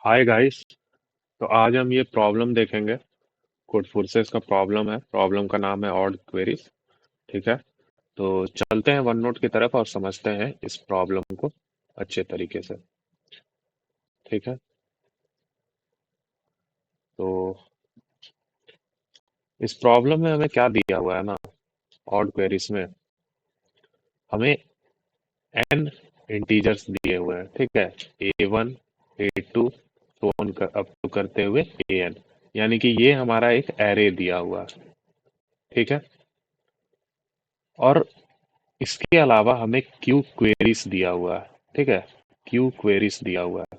Hi guys. तो आज हम ये प्रॉब्लम देखेंगे। कोड फोर्सेस का प्रॉब्लम है। प्रॉब्लम का नाम है ऑड क्वेरीज। ठीक है। तो चलते हैं वन नोट की तरफ और समझते हैं इस प्रॉब्लम को अच्छे तरीके से। ठीक है। तो इस प्रॉब्लम में हमें क्या दिया हुआ है ना, ऑड क्वेरीज में हमें n इंटीजर्स दिए हुए हैं। ठीक है। a1 a2 तो ऑन अप टू करते हुए an, यानी कि ये हमारा एक एरे दिया हुआ है। ठीक है। और इसके अलावा हमें क्यू क्वेरीज दिया हुआ है। ठीक है। क्यू क्वेरीज दिया हुआ है।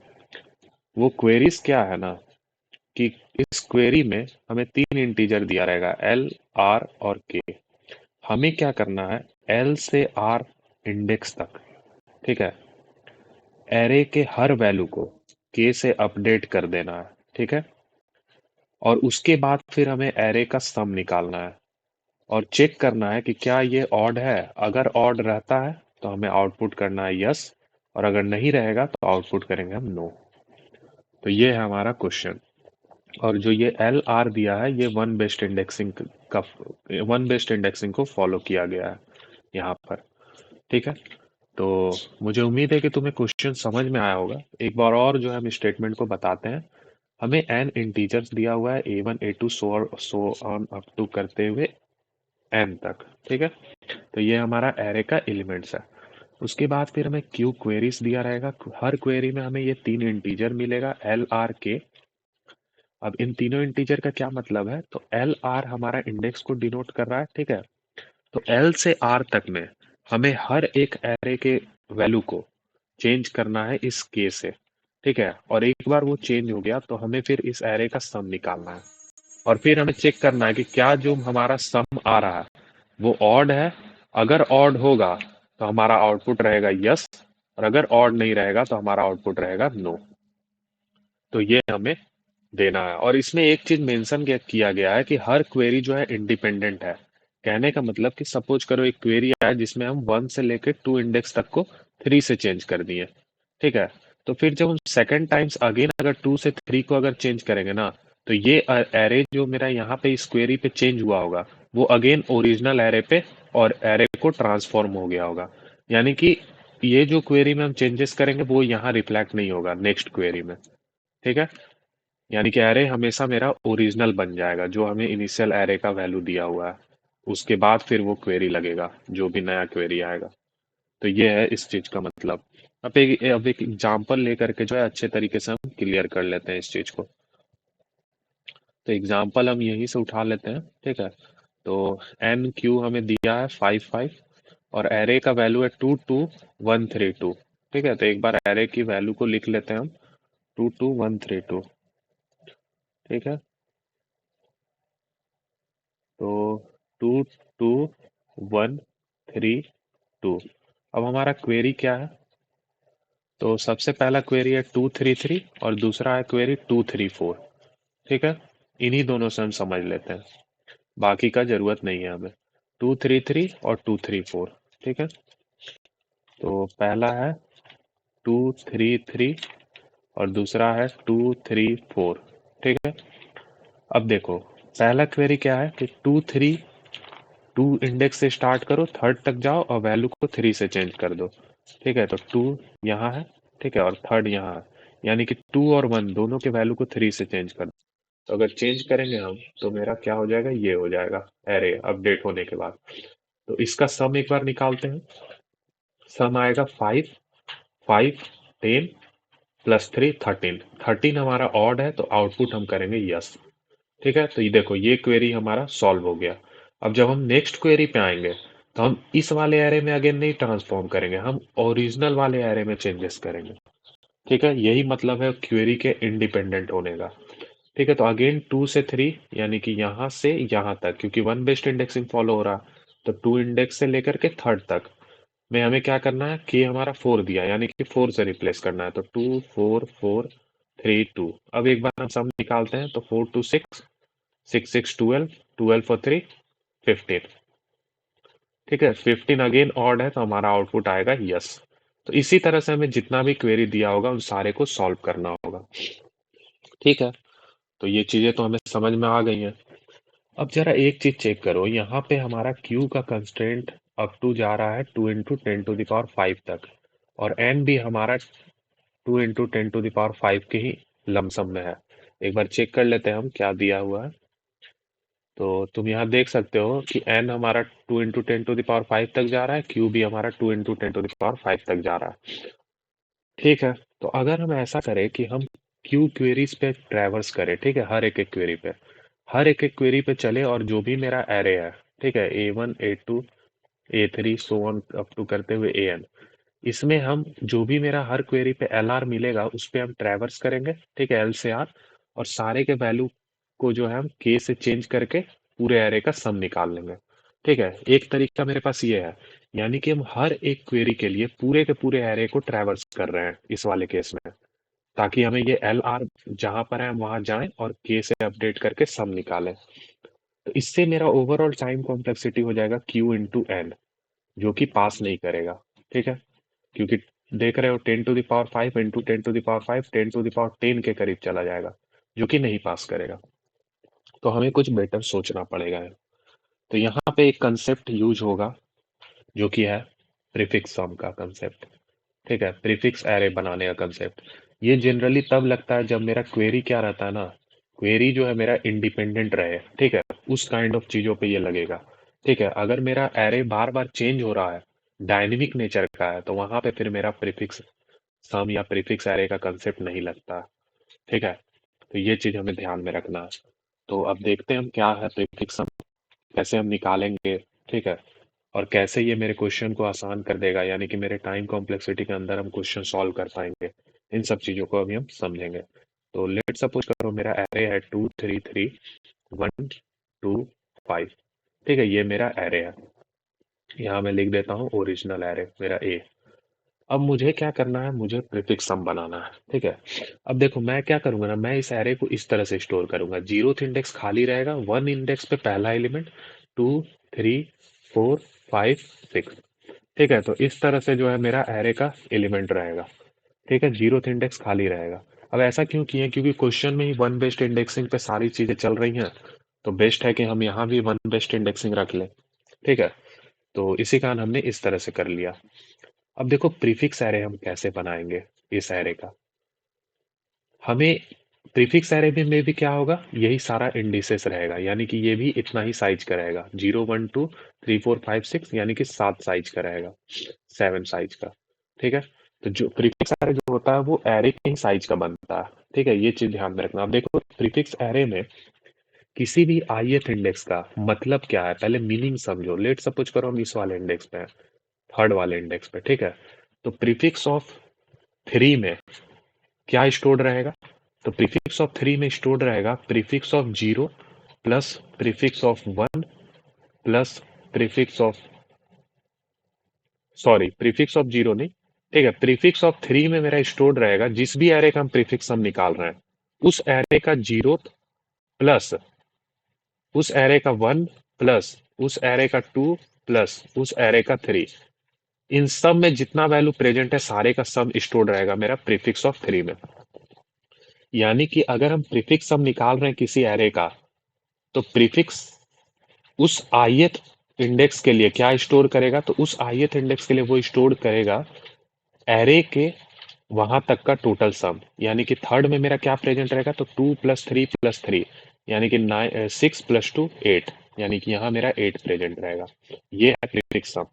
वो क्वेरीज क्या है ना, कि इस क्वेरी में हमें तीन इंटीजर दिया रहेगा, एल आर और के। हमें क्या करना है, एल से आर इंडेक्स तक, ठीक है, एरे के हर वैल्यू को के से अपडेट कर देना है। ठीक है। और उसके बाद फिर हमें एरे का सम निकालना है और चेक करना है कि क्या ये ऑड है। अगर ऑड रहता है तो हमें आउटपुट करना है यस, और अगर नहीं रहेगा तो आउटपुट करेंगे हम नो। तो ये है हमारा क्वेश्चन। और जो ये एल आर दिया है, ये का वन बेस्ड इंडेक्सिंग को फॉलो किया गया है यहाँ पर। ठीक है। तो मुझे उम्मीद है कि तुम्हें क्वेश्चन समझ में आया होगा। एक बार और जो है हम स्टेटमेंट को बताते हैं। हमें एन इंटीजर्स दिया हुआ है, A1 A2 so on up to करते हुए एन तक। ठीक है। तो ये हमारा एरे का एलिमेंट्स है। उसके बाद फिर हमें क्यू क्वेरीज दिया रहेगा। हर क्वेरी में हमें ये तीन इंटीजर मिलेगा, एल आर के। अब इन तीनों इंटीजर का क्या मतलब है, तो एल आर हमारा इंडेक्स को डिनोट कर रहा है। ठीक है। तो एल से आर तक में हमें हर एक एरे के वैल्यू को चेंज करना है इस के से। ठीक है। और एक बार वो चेंज हो गया तो हमें फिर इस एरे का सम निकालना है। और फिर हमें चेक करना है कि क्या जो हमारा सम आ रहा है वो ऑड है। अगर ऑड होगा तो हमारा आउटपुट रहेगा यस, और अगर ऑड नहीं रहेगा तो हमारा आउटपुट रहेगा नो। तो ये हमें देना है। और इसमें एक चीज मेंशन किया गया है कि हर क्वेरी जो है इंडिपेंडेंट है। कहने का मतलब कि सपोज करो एक क्वेरी है जिसमें हम 1 से लेकर 2 इंडेक्स तक को 3 से चेंज कर दिए। ठीक है। तो फिर जब हम सेकंड टाइम्स अगेन अगर 2 से 3 को अगर चेंज करेंगे ना, तो ये एरे जो मेरा यहाँ पे इस क्वेरी पे चेंज हुआ होगा वो अगेन ओरिजिनल एरे पे और एरे को ट्रांसफॉर्म हो गया होगा। यानी कि ये जो क्वेरी में हम चेंजेस करेंगे वो यहाँ रिफ्लेक्ट नहीं होगा नेक्स्ट क्वेरी में। ठीक है। यानी कि एरे हमेशा मेरा ओरिजिनल बन जाएगा, जो हमें इनिशियल एरे का वैल्यू दिया हुआ है। उसके बाद फिर वो क्वेरी लगेगा, जो भी नया क्वेरी आएगा। तो ये है इस चीज का मतलब। अब एक एग्जांपल लेकर के जो है अच्छे तरीके से हम क्लियर कर लेते हैं इस चीज को। तो एग्जांपल हम यहीं से उठा लेते हैं। ठीक है। तो एन क्यू हमें दिया है 5 5, और एरे का वैल्यू है 2 2 1 3 2। ठीक है। तो एक बार एरे की वैल्यू को लिख लेते हैं हम, 2 2 1 3 2। ठीक है। तो 2 2 1 3 2। अब हमारा क्वेरी क्या है, तो सबसे पहला क्वेरी है 2 3 3, और दूसरा है क्वेरी 2 3 4। ठीक है। इन्हीं दोनों से हम समझ लेते हैं, बाकी का जरूरत नहीं है हमें। 2 3 3 और 2 3 4। ठीक है। तो पहला है 2 3 3 और दूसरा है 2 3 4। ठीक है। अब देखो, पहला क्वेरी क्या है कि 2 इंडेक्स से स्टार्ट करो, थर्ड तक जाओ और वैल्यू को 3 से चेंज कर दो। ठीक है। तो 2 यहाँ है, ठीक है, और थर्ड यहाँ है। यानी कि 2 और 1 दोनों के वैल्यू को 3 से चेंज कर दो। तो अगर चेंज करेंगे हम तो मेरा क्या हो जाएगा, ये हो जाएगा एरे अपडेट होने के बाद। तो इसका सम एक बार निकालते हैं। सम आएगा 5 5 10 प्लस 3 13। 13 हमारा ऑड है, तो आउटपुट हम करेंगे यस। ठीक है। तो ये देखो, ये क्वेरी हमारा सॉल्व हो गया। अब जब हम नेक्स्ट क्वेरी पे आएंगे तो हम इस वाले एरे में अगेन नहीं ट्रांसफॉर्म करेंगे, हम ओरिजिनल वाले एरे में चेंजेस करेंगे। ठीक है। यही मतलब है क्वेरी के इंडिपेंडेंट होने का। ठीक है। तो अगेन 2 से 3, यानी कि यहाँ से यहाँ तक, क्योंकि वन बेस्ड इंडेक्सिंग फॉलो हो रहा, तो 2 इंडेक्स से लेकर के थर्ड तक में हमें क्या करना है कि हमारा 4 दिया, यानी कि 4 से रिप्लेस करना है। तो 2 4 4 3 2। अब एक बार हम सम निकालते हैं। तो 4 2 6, 6 6 12, 12 4 3 15। ठीक है। 15 अगेन ऑड है, तो हमारा आउटपुट आएगा यस। तो इसी तरह से हमें जितना भी क्वेरी दिया होगा उन सारे को सॉल्व करना होगा। ठीक है, तो ये चीजें तो हमें समझ में आ गई हैं। अब जरा एक चीज चेक करो, यहाँ पे हमारा क्यू का कंस्ट्रेंट अप टू जा रहा है 2 × 10⁵ तक, और एन भी हमारा 2 × 10⁵ के ही लमसम में है। एक बार चेक कर लेते हैं हम क्या दिया हुआ है। तो तुम यहाँ देख सकते हो कि n हमारा 2 × 10⁵ तक जा रहा है, q भी हमारा 2 × 10⁵ तक जा रहा है। ठीक है, तो अगर हम ऐसा करें कि हम क्यू क्वेरीज पे ट्रैवर्स करें, ठीक है, हर एक एक क्वेरी पे, हर एक एक क्वेरी पे चले, और जो भी मेरा एरे है, ठीक है, A1 A2 A3 so on up to करते हुए AN, इसमें हम जो भी मेरा हर क्वेरी पे LR मिलेगा उस पे हम ट्रैवर्स करेंगे, ठीक है, L से R, और सारे के वैल्यू को जो है हम K से चेंज करके पूरे एरे का सम निकाल लेंगे। ठीक है, एक तरीका मेरे पास ये है, यानी कि हम हर एक क्वेरी के लिए पूरे के पूरे एरे को ट्रैवर्स कर रहे हैं इस वाले केस में, ताकि हमें ये LR जहां पर है हम वहां जाएं और K से अपडेट करके सम निकालें। तो इससे मेरा ओवरऑल टाइम कॉम्प्लेक्सिटी हो जाएगा Q इंटू एन, जो कि पास नहीं करेगा। ठीक है, क्योंकि देख रहे हो 10⁵ इंटू 10⁵ 10⁻10 के करीब चला जाएगा, जो कि नहीं पास करेगा। तो हमें कुछ बेटर सोचना पड़ेगा। तो यहाँ पे एक कंसेप्ट यूज होगा, जो कि है प्रीफिक्स सम का कंसेप्ट। ठीक है, प्रीफिक्स एरे बनाने का कंसेप्ट। ये जनरली तब लगता है जब मेरा क्वेरी क्या रहता है ना, क्वेरी जो है मेरा इंडिपेंडेंट रहे। ठीक है, उस काइंड ऑफ चीजों पे ये लगेगा। ठीक है, अगर मेरा एरे बार बार चेंज हो रहा है, डायनेमिक नेचर का है, तो वहां पे फिर मेरा प्रीफिक्स सम या प्रीफिक्स एरे का कंसेप्ट नहीं लगता। ठीक है, तो ये चीज हमें ध्यान में रखना है। तो अब देखते हैं हम क्या है प्रीफिक्स सम, कैसे हम निकालेंगे। ठीक है, और कैसे ये मेरे क्वेश्चन को आसान कर देगा, यानी कि मेरे टाइम कॉम्प्लेक्सिटी के अंदर हम क्वेश्चन सॉल्व कर पाएंगे। इन सब चीजों को अभी हम समझेंगे। तो लेट सपोज करो मेरा एरे है 2 3 3 1 2 5। ठीक है, ये मेरा एरे है। यहाँ मैं लिख देता हूँ ओरिजिनल एरे मेरा ए। अब मुझे क्या करना है, मुझे प्रीफिक्स सम बनाना है। ठीक है, अब देखो मैं क्या करूंगा ना, मैं इस एरे को इस तरह से स्टोर करूंगा, 0th इंडेक्स खाली रहेगा, 1 इंडेक्स पे पहला एलिमेंट, 2 3 4 5 6। ठीक है, तो इस तरह से जो है मेरा एरे का एलिमेंट रहेगा। ठीक है, 0th इंडेक्स खाली रहेगा। अब ऐसा क्यों किए, क्योंकि क्वेश्चन में ही वन बेस्ड इंडेक्सिंग पे सारी चीजें चल रही हैं, तो बेस्ट है कि हम यहाँ भी वन बेस्ड इंडेक्सिंग रख लें। ठीक है, तो इसी कारण हमने इस तरह से कर लिया। अब देखो प्रीफिक्स एरे हम कैसे बनाएंगे इस एरे का। हमें प्रीफिक्स एरे में भी क्या होगा, यही सारा इंडिसेस रहेगा, यानी कि ये भी इतना ही साइज का रहेगा, 0 1 2 3 4 5 6, यानी कि 7 साइज का रहेगा, 7 साइज का। ठीक है, तो जो प्रीफिक्स एरे जो होता है वो एरे के ही साइज का बनता है। ठीक है, ये चीज ध्यान में रखना। अब देखो प्रीफिक्स एरे में किसी भी ith इंडेक्स का मतलब क्या है, पहले मीनिंग समझो। लेट सपोज करो हम इस वाले इंडेक्स पे हैं, थर्ड वाले इंडेक्स पे। ठीक है, तो प्रीफिक्स ऑफ 3 में क्या स्टोर्ड रहेगा, तो प्रीफिक्स ऑफ 3 में स्टोर्ड रहेगा prefix of 0 plus prefix of 1 plus prefix of, sorry prefix of 0 नहीं, ठीक है, प्रीफिक्स ऑफ 3 में मेरा स्टोर्ड रहेगा जिस भी एरे का हम प्रीफिक्स हम निकाल रहे हैं, उस एरे का 0 प्लस उस एरे का 1 प्लस उस एरे का 2 प्लस उस एरे का 3। इन सब में जितना वैल्यू प्रेजेंट है सारे का सम स्टोर्ड रहेगा मेरा प्रीफिक्स ऑफ 3 में। यानी कि अगर हम प्रीफिक्स सम निकाल रहे हैं किसी एरे का, तो प्रीफिक्स उस ith इंडेक्स के लिए क्या स्टोर करेगा, तो उस ith इंडेक्स के लिए वो स्टोर करेगा एरे के वहां तक का टोटल सम। यानी कि थर्ड में मेरा क्या प्रेजेंट रहेगा, तो 2 + 3 + 3, यानी कि 6 + 2 8, यानी कि यहाँ मेरा 8 प्रेजेंट रहेगा। ये है प्रीफिक्स सम।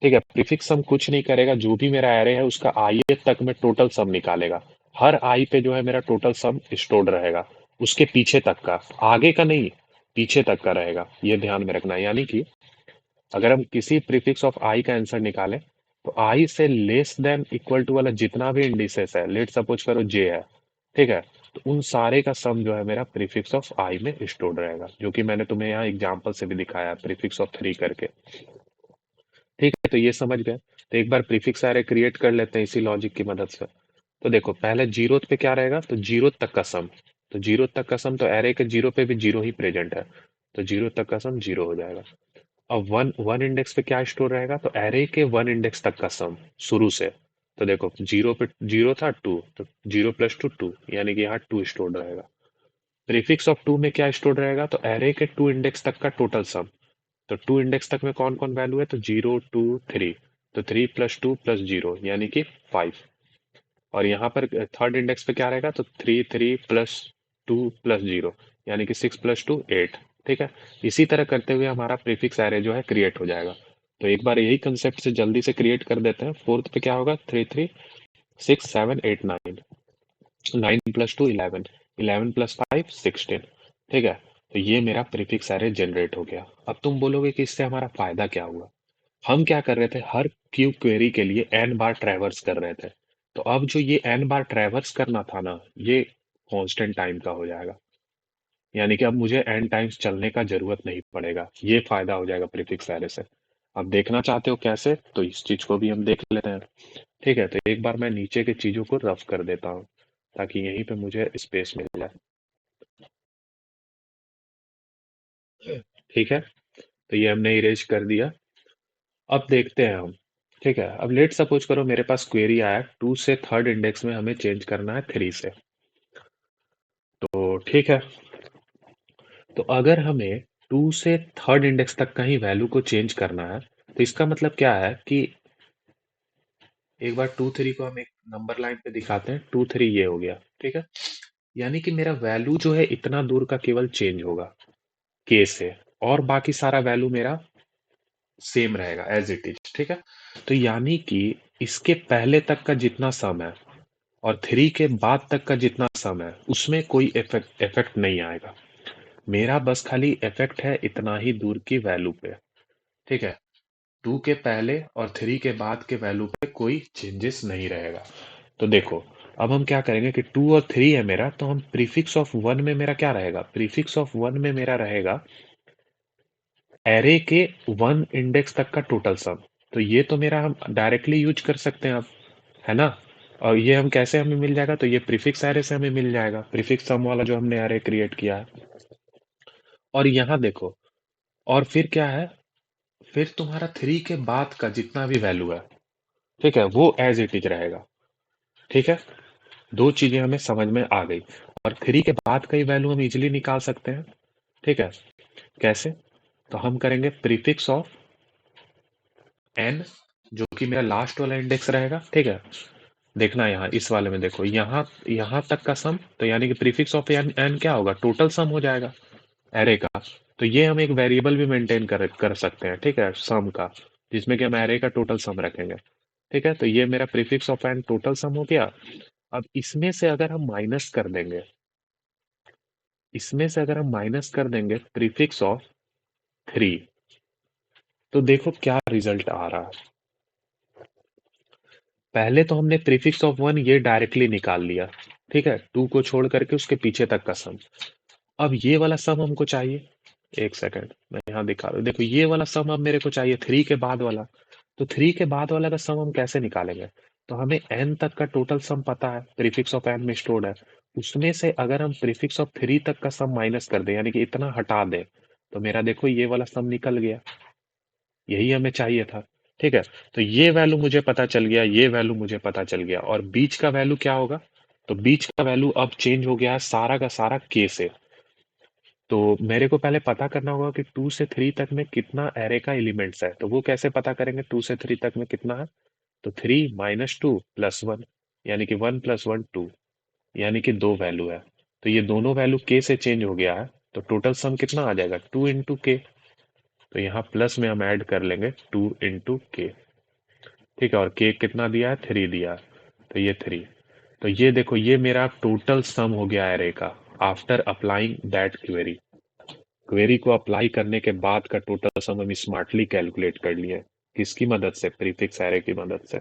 ठीक है, प्रीफिक्स सम कुछ नहीं करेगा, जो भी मेरा एरे है उसका ith तक में टोटल सम निकालेगा। हर आई पे जो है मेरा टोटल सम स्टोर्ड रहेगा, उसके पीछे तक का, आगे का नहीं, पीछे तक का रहेगा। ये ध्यान में रखना है। यानी कि अगर हम किसी प्रीफिक्स ऑफ आई का आंसर निकालें, तो आई से लेस देन इक्वल टू वाला जितना भी इंडिसेस है, लेट सपोज करो जे है, ठीक है, तो उन सारे का सम जो है मेरा प्रीफिक्स ऑफ आई में स्टोर्ड रहेगा, जो कि मैंने तुम्हें यहाँ एग्जांपल से भी दिखाया है प्रीफिक्स ऑफ 3 करके। ठीक है, तो ये समझ गए। तो एक बार प्रीफिक्स एरे क्रिएट कर लेते हैं इसी लॉजिक की मदद से। तो देखो पहले 0th पे क्या रहेगा, तो 0th तक का सम, तो 0th तक का सम, तो एरे के 0 पे भी 0 ही प्रेजेंट है, तो 0 तक का सम 0 हो जाएगा। अब वन वन इंडेक्स पे क्या स्टोर रहेगा, तो एरे के 1 इंडेक्स तक का सम शुरू से। तो देखो 0 पे 0 था 2, तो 0 + 2 2, यानी कि यहाँ 2 स्टोर रहेगा। प्रीफिक्स ऑफ टू में क्या स्टोर रहेगा, तो एरे के टू इंडेक्स तक का टोटल सम। तो टू इंडेक्स तक में कौन कौन वैल्यू है, तो 0 2 3, तो 3 + 2 + 0 यानी कि 5। और यहाँ पर थर्ड इंडेक्स पे क्या रहेगा, तो 3 3 + 2 + 0 यानी कि 6 + 2 8। ठीक है, इसी तरह करते हुए हमारा प्रीफिक्स एरे जो है क्रिएट हो जाएगा। तो एक बार यही कंसेप्ट से जल्दी से क्रिएट कर देते हैं। फोर्थ पे क्या होगा, 3 3 6 7 8 9, 9 + 2 11, 11 + 5 16। ठीक है, तो ये मेरा प्रीफिक्स एरे जनरेट हो गया। अब तुम बोलोगे कि इससे हमारा फायदा क्या हुआ। हम क्या कर रहे थे, हर क्यू क्वेरी के लिए n बार ट्रैवर्स कर रहे थे। तो अब जो ये n बार ट्रैवर्स करना था ना, ये कांस्टेंट टाइम का हो जाएगा। यानी कि अब मुझे n टाइम्स चलने का जरूरत नहीं पड़ेगा। ये फायदा हो जाएगा प्रीफिक्स एरे से। अब देखना चाहते हो कैसे, तो इस चीज को भी हम देख लेते हैं। ठीक है, तो एक बार मैं नीचे के चीजों को रफ कर देता हूँ ताकि यहीं पे मुझे स्पेस मिल जाए। ठीक है, तो ये हमने इरेज कर दिया। अब देखते हैं हम। ठीक है, अब लेट सपोज करो मेरे पास क्वेरी आया, टू से थर्ड इंडेक्स में हमें चेंज करना है थ्री से। तो ठीक है, तो अगर हमें टू से थर्ड इंडेक्स तक का ही वैल्यू को चेंज करना है, तो इसका मतलब क्या है कि एक बार टू थ्री को हम एक नंबर लाइन पे दिखाते हैं, टू थ्री ये हो गया। ठीक है, यानी कि मेरा वैल्यू जो है इतना दूर का केवल चेंज होगा के से, और बाकी सारा वैल्यू मेरा सेम रहेगा एज इट इज। ठीक है, तो यानी कि इसके पहले तक का जितना सम है और थ्री के बाद तक का जितना सम है उसमें कोई इफेक्ट इफेक्ट नहीं आएगा। मेरा बस खाली इफेक्ट है इतना ही दूर की वैल्यू पे। ठीक है, टू के पहले और थ्री के बाद के वैल्यू पे कोई चेंजेस नहीं रहेगा। तो देखो, अब हम क्या करेंगे कि टू और थ्री है मेरा, तो हम प्रीफिक्स ऑफ वन में मेरा क्या रहेगा, प्रीफिक्स ऑफ वन में मेरा रहेगा एरे के वन इंडेक्स तक का टोटल सम। तो ये तो मेरा हम डायरेक्टली यूज कर सकते हैं अब, है ना। और ये हम कैसे हमें मिल जाएगा, तो ये प्रीफिक्स एरे से हमें मिल जाएगा, प्रीफिक्स सम वाला जो हमने एरे क्रिएट किया है। और यहाँ देखो, और फिर क्या है, फिर तुम्हारा थ्री के बाद का जितना भी वैल्यू है, ठीक है, वो एज इट इज रहेगा। ठीक है, दो चीजें हमें समझ में आ गई। और थ्री के बाद का ही वैल्यू हम इजिली निकाल सकते हैं। ठीक है, कैसे, तो हम करेंगे प्रीफिक्स ऑफ एन, जो कि मेरा लास्ट वाला इंडेक्स रहेगा। ठीक है, देखना यहाँ इस वाले में देखो, यहाँ यहाँ तक का सम, तो यानी कि प्रीफिक्स ऑफ एन एन क्या होगा, टोटल सम हो जाएगा एरे का। तो ये हम एक वेरिएबल भी मेंटेन कर सकते हैं, ठीक है, सम का, जिसमें कि हम एरे का टोटल सम रखेंगे। ठीक है, तो ये मेरा prefix of n total sum हो गया। अब इसमें से अगर हम माइनस कर देंगे, इसमें से अगर हम माइनस कर देंगे प्रीफिक्स ऑफ थ्री, तो देखो क्या रिजल्ट आ रहा है। पहले तो हमने प्रीफिक्स ऑफ वन ये डायरेक्टली निकाल लिया। ठीक है, टू को छोड़ करके उसके पीछे तक का सम। अब ये वाला सम हमको चाहिए, एक सेकंड मैं यहाँ दिखा रहा हूँ, देखो ये वाला सम अब मेरे को चाहिए थ्री के बाद वाला। तो थ्री के बाद वाला का सम हम कैसे निकालेंगे, तो हमें एन तक का टोटल सम पता है, प्रीफिक्स ऑफ एन में स्टोर्ड है। उसमें से अगर हम प्रीफिक्स ऑफ थ्री तक का सम माइनस कर दें, यानी कि इतना हटा दें, तो मेरा देखो ये वाला सम निकल गया। यही हमें चाहिए था। ठीक है, तो ये वैल्यू मुझे पता चल गया, ये वैल्यू मुझे पता चल गया, और बीच का वैल्यू क्या होगा, तो बीच का वैल्यू अब चेंज हो गया है सारा का सारा के से। तो मेरे को पहले पता करना होगा कि टू से थ्री तक में कितना एरे का एलिमेंट्स है। तो वो कैसे पता करेंगे, टू से थ्री तक में कितना है, तो three minus two plus one, यानी कि वन प्लस वन टू, यानी कि दो वैल्यू है। तो ये दोनों वैल्यू के से चेंज हो गया है, तो टोटल सम कितना आ जाएगा, टू इंटू के। तो यहाँ प्लस में हम ऐड कर लेंगे टू इंटू के। ठीक है, और के कितना दिया है, थ्री दिया है, तो ये थ्री। तो ये देखो, ये मेरा टोटल सम हो गया एरे का after applying that query. Query को अप्लाई करने के बाद का टोटल सम हम स्मार्टली कैलकुलेट कर लिए, किसकी मदद से, प्रीफिक्स एरे की मदद से।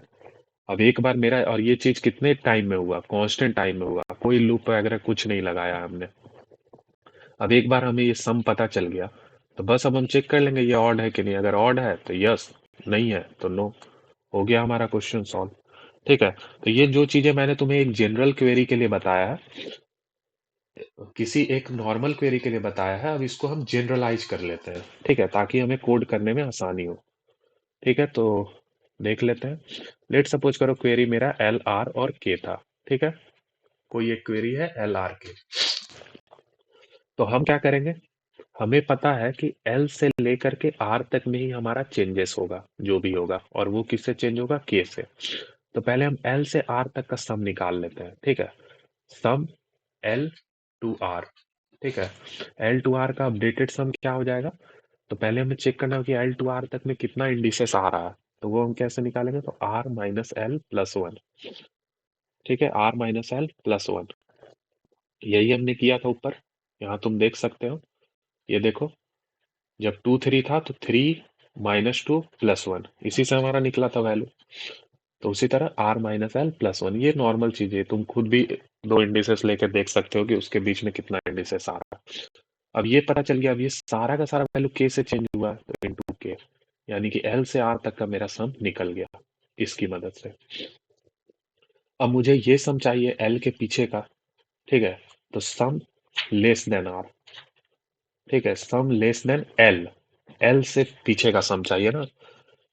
अब एक बार मेरा, और ये चीज कितने टाइम में हुआ, कांस्टेंट टाइम में हुआ, कोई लूप वगैरह कुछ नहीं लगाया हमने। अब एक बार हमें ये सम पता चल गया, तो बस अब हम चेक कर लेंगे ये ऑड है कि नहीं। अगर ऑड है तो यस, नहीं है तो नो। हो गया हमारा क्वेश्चन सॉल्व। ठीक है, तो ये जो चीजें मैंने तुम्हें एक जनरल क्वेरी के लिए बताया है, किसी एक नॉर्मल क्वेरी के लिए बताया है, अब इसको हम जनरलाइज कर लेते हैं। ठीक है, ताकि हमें कोड करने में आसानी हो। ठीक है, तो देख लेते हैं। लेट सपोज करो क्वेरी मेरा LR और K था। ठीक है, कोई एक क्वेरी है LR के। तो हम क्या करेंगे, हमें पता है कि एल से लेकर के आर तक में ही हमारा चेंजेस होगा, जो भी होगा, और वो किससे चेंज होगा, के से। तो पहले हम एल से आर तक का सम निकाल लेते हैं, ठीक है। सम एल टू आर, ठीक है। एल टू आर का अपडेटेड सम क्या हो जाएगा, तो पहले हमें चेक करना होगा कि एल टू आर तक में कितना इंडिसेस आ रहा है। तो वो हम कैसे निकालेंगे, तो r minus l plus one, ठीक है, r minus l plus one. यही हमने किया था ऊपर, यहाँ तुम देख सकते हो, ये देखो, जब टू थ्री था तो three minus two plus one, इसी से हमारा निकला था वैल्यू। तो उसी तरह r minus l plus one, ये नॉर्मल चीज है, तुम खुद भी दो इंडिसेस लेकर देख सकते हो कि उसके बीच में कितना इंडिसेस आ रहा है। अब ये पता चल गया, अब ये सारा का सारा वैल्यू के से चेंज हुआ है, तो इनटू के, यानी कि एल से आर तक का मेरा सम निकल गया इसकी मदद से। अब मुझे ये सम चाहिए एल के पीछे का, ठीक है। तो सम लेस देन आर, ठीक है, सम लेस देन एल, एल से पीछे का सम चाहिए ना।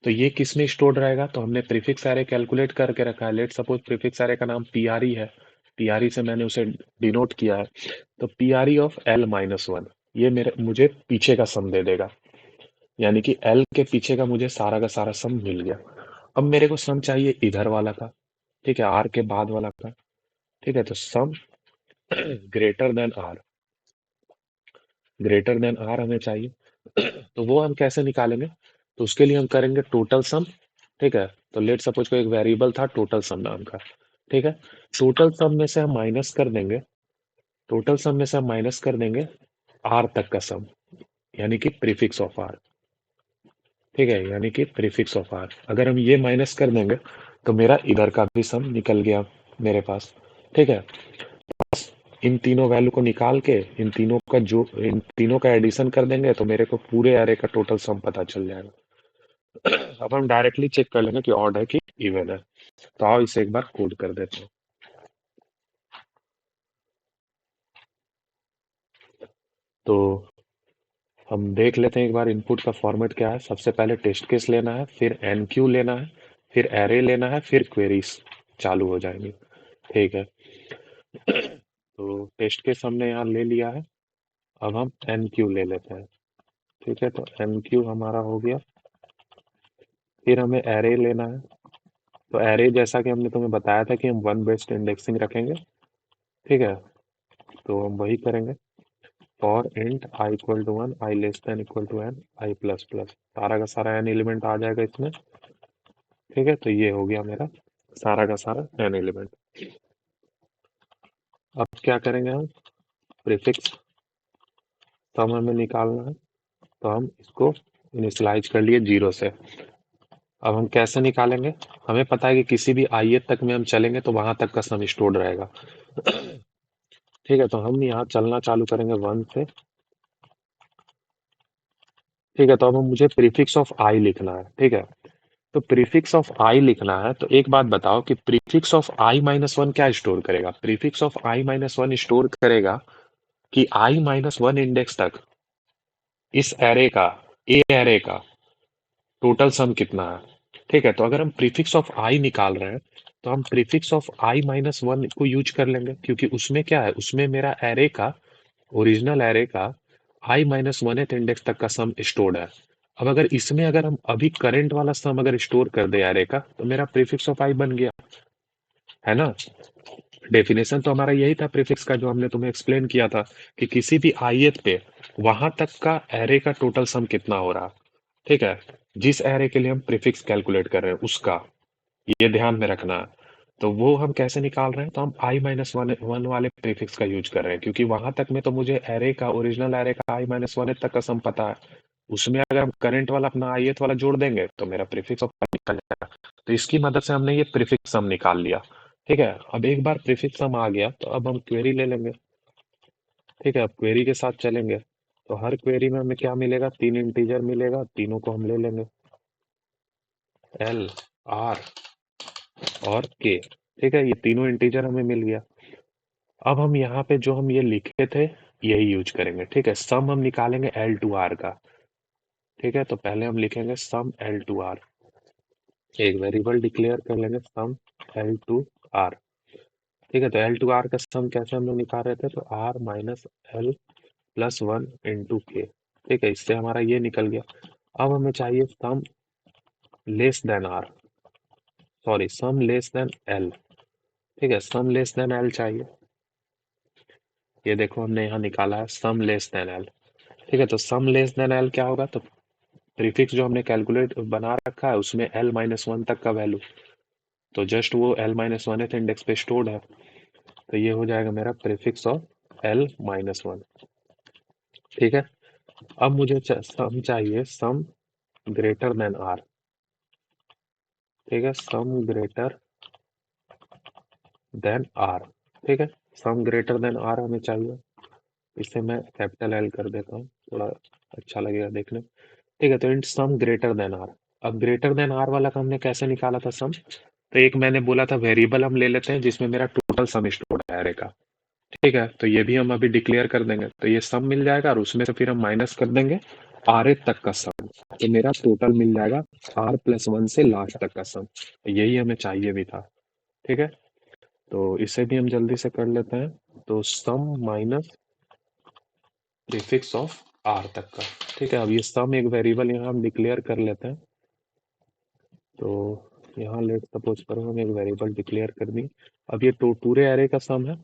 तो ये किस में स्टोर्ड रहेगा, तो हमने प्रीफिक्स एरे कैलकुलेट करके रखा है। लेट सपोज प्रीफिक्स एरे का नाम पीआरई है, पीआरई से मैंने उसे डिनोट किया है। तो पीआरई ऑफ एल माइनस वन, ये मेरे मुझे पीछे का सम दे देगा, यानी कि एल के पीछे का मुझे सारा का सारा सम मिल गया। अब मेरे को सम चाहिए इधर वाला का, ठीक है, आर के बाद वाला का, ठीक है। तो sum greater than r, greater than r हमें चाहिए। तो वो हम कैसे निकालेंगे, तो उसके लिए हम करेंगे टोटल सम, ठीक है। तो लेट सपोज कोई एक वेरिएबल था टोटल सम नाम का, ठीक है। टोटल सम में से हम माइनस कर देंगे, टोटल सम में से हम माइनस कर देंगे आर तक का सम, यानी कि प्रीफिक्स ऑफ आर, ठीक है, यानी कि प्रीफिक्स ऑफ आर। अगर हम ये माइनस कर देंगे तो मेरा इधर का भी सम निकल गया मेरे पास, ठीक है। इन तीनों वैल्यू को निकाल के इन तीनों का एडिशन कर देंगे तो मेरे को पूरे एरे का टोटल सम पता चल जाएगा। अब हम डायरेक्टली चेक कर लेंगे कि ऑड है कि इवन है। तो आओ इसे एक बार कोड कर देते हैं। तो हम देख लेते हैं एक बार इनपुट का फॉर्मेट क्या है। सबसे पहले टेस्ट केस लेना है, फिर एन क्यू लेना है, फिर एरे लेना है, फिर क्वेरीज चालू हो जाएंगी, ठीक है। तो टेस्ट केस हमने यहाँ ले लिया है, अब हम एन क्यू ले लेते हैं, ठीक है। तो एन क्यू हमारा हो गया, फिर हमें एरे लेना है। तो एरे जैसा कि हमने तुम्हें बताया था कि हम वन बेस्ड इंडेक्सिंग रखेंगे, ठीक है। तो हम वही करेंगे, for int i equal to one, i less than equal to n, i plus plus, सारा का सारा एन एलिमेंट आ जाएगा इसमें, ठीक है। तो ये हो गया मेरा सारा का सारा एन एलिमेंट। अब क्या करेंगे हम, प्रीफिक्स सम हमें निकालना है, तो हम इसको इनिशियलाइज कर लिए जीरो से। अब हम कैसे निकालेंगे, हमें पता है कि किसी भी आई तक में हम चलेंगे तो वहां तक का सम स्टोर्ड रहेगा, ठीक है। तो हम यहाँ चलना चालू करेंगे वन से, ठीक है। तो अब मुझे प्रीफिक्स ऑफ आई लिखना है, ठीक है। तो प्रीफिक्स ऑफ आई लिखना है, तो एक बात बताओ कि prefix of I minus one क्या स्टोर करेगा, prefix of I minus one store करेगा कि आई माइनस वन इंडेक्स तक इस एरे का, ए एरे का टोटल सम कितना है, ठीक है। तो अगर हम प्रीफिक्स ऑफ आई निकाल रहे हैं तो हम prefix of I minus one को यूज कर लेंगे, क्योंकि उसमें क्या है, उसमें मेरा एरे का, ओरिजिनल एरे का आई माइनस वन इंडेक्स तक का सम स्टोर्ड है। अब अगर इसमें अगर हम अभी करंट वाला सम अगर स्टोर कर दे एरे का, तो मेरा प्रीफिक्स ऑफ आई बन गया, है ना। डेफिनेशन तो हमारा यही था प्रीफिक्स का, जो हमने तुम्हें एक्सप्लेन किया था कि किसी भी आईएथ पे वहां तक का एरे का टोटल सम कितना हो रहा, ठीक है। जिस एरे के लिए हम प्रीफिक्स कैलकुलेट कर रहे हैं उसका, ये ध्यान में रखना है। तो वो हम कैसे निकाल रहे हैं, तो हम आई माइनस वन वन वाले प्रीफिक्स का यूज कर रहे हैं, क्योंकि वहां तक में तो मुझे एरे का, ओरिजिनल एरे का आई माइनस वन तक का सम पता है। उसमें अगर हम करंट वाला अपना आईएथ वाला जोड़ देंगे तो मेरा प्रीफिक्स ऑफ निकल जाएगा। तो इसकी मदद से हमने ये प्रीफिक्स सम निकाल लिया, ठीक है। अब एक बार प्रीफिक्स सम आ गया तो अब हम क्वेरी ले लेंगे, ठीक है। अब क्वेरी के साथ चलेंगे, तो हर क्वेरी में हमें क्या मिलेगा, तीन इंटीजर मिलेगा, तीनों को हम ले लेंगे, एल, आर और के, ठीक है। ये तीनों इंटीजर हमें मिल गया। अब हम यहाँ पे जो हम ये लिखे थे यही यूज करेंगे, ठीक है। सम हम निकालेंगे एल टू आर का, ठीक है। तो पहले हम लिखेंगे सम एल टू आर, एक वेरिएबल डिक्लेयर कर लेंगे सम एल टू आर, ठीक है। तो एल टू आर का सम कैसे हम लोग निकाल रहे थे, तो आर माइनस एल +1 इंटू के। ठीक है, इससे हमारा ये निकल गया। अब हमें चाहिए some less than R, sorry some less than L. ठीक है, सम लेस देन एल चाहिए। ये देखो हमने यहाँ निकाला है सम लेस देन एल। ठीक है, तो सम लेस देन एल क्या होगा, तो प्रीफिक्स जो हमने कैलकुलेट बना रखा है उसमें l-1 तक का वैल्यू, तो जस्ट वो l-1th इंडेक्स पे स्टोर्ड है, तो ये हो जाएगा मेरा प्रीफिक्स ऑफ l-1। ठीक है, अब मुझे सम चाहिए सम ग्रेटर देन आर। ठीक है, सम ग्रेटर देन आर। ठीक है, सम ग्रेटर देन आर हमें चाहिए, इसे मैं कैपिटल एल कर देता हूँ, थोड़ा अच्छा लगेगा देखने में। ठीक है, तो इन सम ग्रेटर देन आर। अब ग्रेटर देन आर वाला का हमने कैसे निकाला था सम, तो एक मैंने बोला था वेरिएबल हम ले लेते हैं जिसमें मेरा टोटल सम स्टोर्ड है एरे का। ठीक है, तो ये भी हम अभी डिक्लेयर कर देंगे, तो ये सम मिल जाएगा और उसमें से फिर हम माइनस कर देंगे आर तक का सम, तो मेरा टोटल मिल जाएगा r+1 से लास्ट तक का सम। यही हमें चाहिए भी था। ठीक है, तो इसे भी हम जल्दी से कर लेते हैं, तो सम माइनस प्रीफिक्स ऑफ आर तक का। ठीक है, अब ये सम एक वेरिएबल यहाँ हम डिक्लेयर कर लेते हैं, तो यहाँ लेट सपोज करो हम एक वेरिएबल डिक्लेयर कर दी। अब ये तो पूरे एरे का सम है,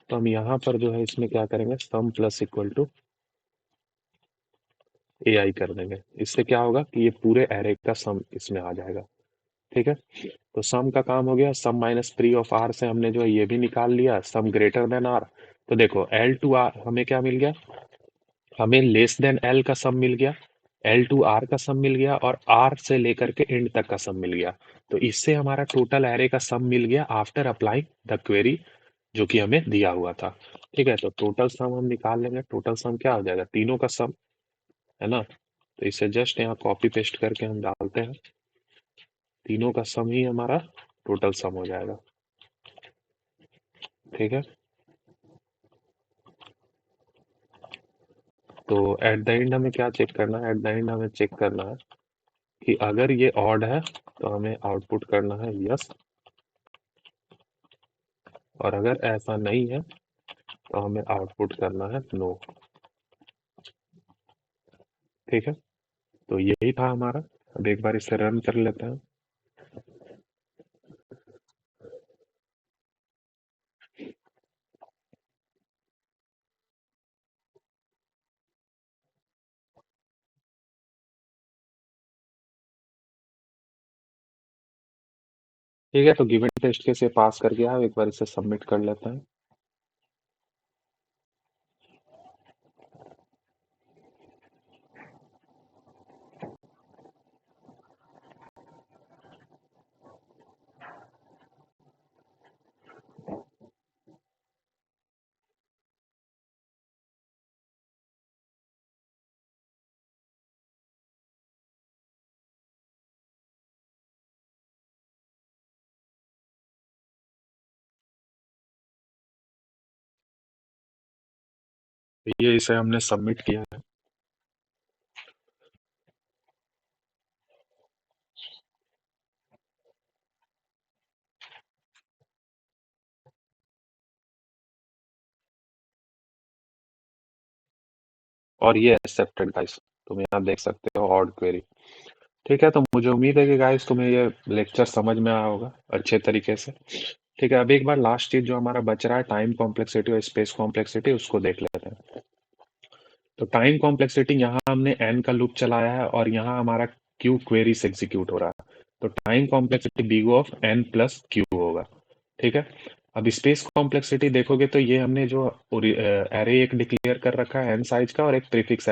तो हम यहाँ पर जो है इसमें क्या करेंगे, सम प्लस इक्वल टू ए आई कर देंगे। इससे क्या होगा कि ये पूरे एरे का सम इसमें आ जाएगा। ठीक है, तो सम का काम हो गया। सम माइनस प्री ऑफ आर से हमने जो है ये भी निकाल लिया, सम ग्रेटर देन आर। तो देखो एल टू आर हमें क्या मिल गया, हमें लेस देन एल का सम मिल गया, एल टू आर का सम मिल गया, और आर से लेकर के एंड तक का सम मिल गया। तो इससे हमारा टोटल एरे का सम मिल गया आफ्टर अप्लाइंग द क्वेरी जो कि हमें दिया हुआ था। ठीक है, तो टोटल सम हम निकाल लेंगे। टोटल सम क्या हो जाएगा, तीनों का सम है ना, तो इसे जस्ट यहाँ कॉपी पेस्ट करके हम डालते हैं, तीनों का सम ही हमारा टोटल सम हो जाएगा। ठीक है, तो एट द एंड हमें क्या चेक करना है, एट द एंड हमें चेक करना है कि अगर ये ऑड है तो हमें आउटपुट करना है यस, और अगर ऐसा नहीं है तो हमें आउटपुट करना है नो। ठीक है, तो यही था हमारा। अब एक बार इसे रन कर लेते हैं। ठीक है, तो गिवन टेस्ट के से पास कर गया, एक बार इसे सबमिट कर लेते हैं। ये इसे हमने सबमिट किया है। और ये एक्सेप्टेड गाइस, तुम यहाँ देख सकते हो ऑड क्वेरी। ठीक है, तो मुझे उम्मीद है कि गाइस तुम्हें ये लेक्चर समझ में आया होगा अच्छे तरीके से। ठीक है, अब एक बार लास्ट चीज जो हमारा बच रहा है टाइम कॉम्प्लेक्सिटी और स्पेस कॉम्प्लेक्सिटी, उसको देख लेते हैं। तो टाइम कॉम्प्लेक्सिटी यहाँ हमने एन का लूप चलाया है और यहाँ हमारा क्यू क्वेरी से एग्जीक्यूट हो रहा है, तो time complexity big of n plus q होगा। ठीक है, अब स्पेस कॉम्प्लेक्सिटी देखोगे तो ये हमने जो एरे एक डिक्लेयर कर रखा है एन साइज का और एक प्रीफिक्स